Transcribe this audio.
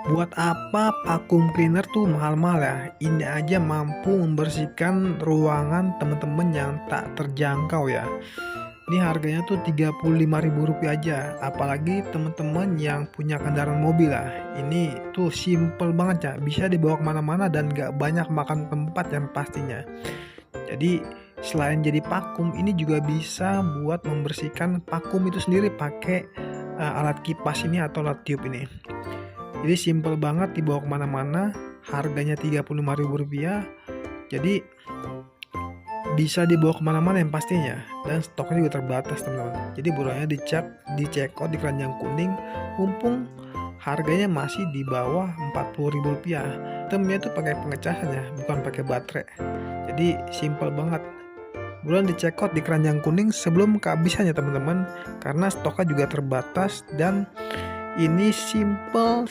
Buat apa vacuum cleaner tuh mahal-mahal ya? Ini aja mampu membersihkan ruangan temen-temen yang tak terjangkau ya. Ini harganya tuh Rp35.000 aja, apalagi temen-temen yang punya kendaraan mobil lah. Ini tuh simple banget ya, bisa dibawa kemana-mana dan gak banyak makan tempat yang pastinya. Jadi selain jadi vakum, ini juga bisa buat membersihkan vakum itu sendiri pakai alat kipas ini atau alat tiup ini. Jadi simple banget dibawa kemana-mana, harganya Rp35.000, jadi bisa dibawa kemana-mana yang pastinya, dan stoknya juga terbatas teman-teman. Jadi buruannya dicek out di keranjang kuning, mumpung harganya masih di bawah Rp40.000. Sistemnya itu pakai pengecasan ya, bukan pakai baterai. Jadi simple banget. Buruan dicek out di keranjang kuning sebelum kehabisannya teman-teman, karena stoknya juga terbatas dan ini simple